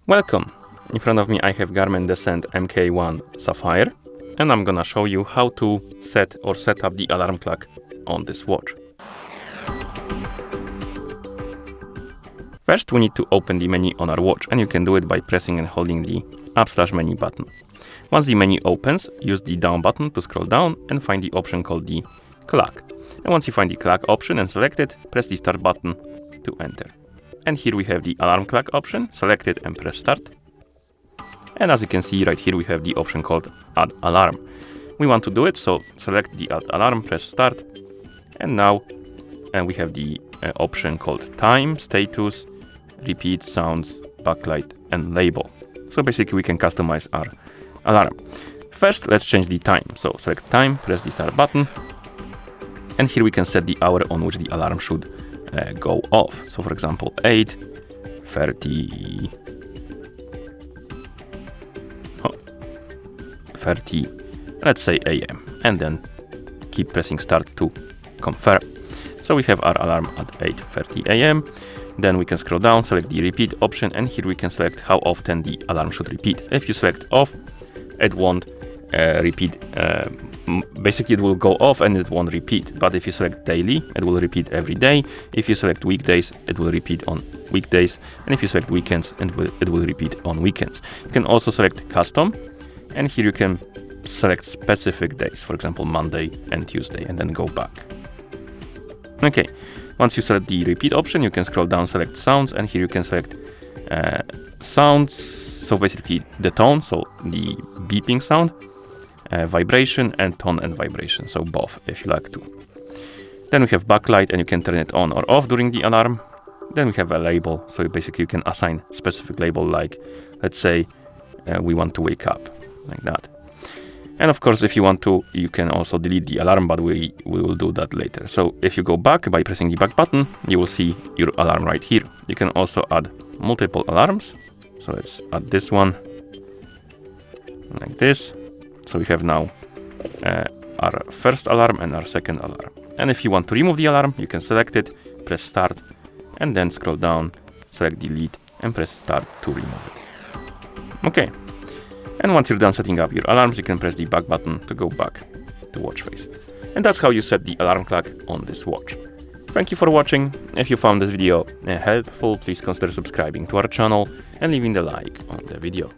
Welcome! In front of me I have GARMIN Descent MK1 Sapphire, and I'm gonna show you how to set up the alarm clock on this watch. First we need to open the menu on our watch, and you can do it by pressing and holding the \menu button. Once the menu opens, use the down button to scroll down and find the option called the clock. And once you find the clock option and select it, press the start button to enter. And here we have the alarm clock option, select it and press start. And as you can see right here we have the option called add alarm. We want to do it, so select the add alarm, press start. And now we have the option called time, status, repeat, sounds, backlight and label. So basically we can customize our alarm. First let's change the time. So select time, press the start button. And here we can set the hour on which the alarm should go off. So for example 8:30, let's say AM, and then keep pressing start to confirm. So we have our alarm at 8:30 AM. Then we can scroll down, select the repeat option, and here we can select how often the alarm should repeat. If you select off, it won't repeat. Basically it will go off and it won't repeat. But if you select daily, it will repeat every day. If you select weekdays, it will repeat on weekdays. And if you select weekends, it will repeat on weekends. You can also select custom, and here you can select specific days, for example Monday and Tuesday, and then go back. Okay, once you select the repeat option, you can scroll down, select sounds, and here you can select sounds, so basically the tone, so the beeping sound, vibration, and tone and vibration, so both if you like to. Then we have backlight, and you can turn it on or off during the alarm. Then we have a label, so basically you can assign specific label, like let's say we want to wake up, like that. And of course if you want to, you can also delete the alarm, but we will do that later. So if you go back by pressing the back button, you will see your alarm right here. You can also add multiple alarms, so let's add this one like this. So we have now our first alarm and our second alarm. And if you want to remove the alarm, you can select it, press start, and then scroll down, select delete, and press start to remove it. Okay. And once you're done setting up your alarms, you can press the back button to go back to watch face. And that's how you set the alarm clock on this watch. Thank you for watching. If you found this video helpful, please consider subscribing to our channel and leaving the like on the video.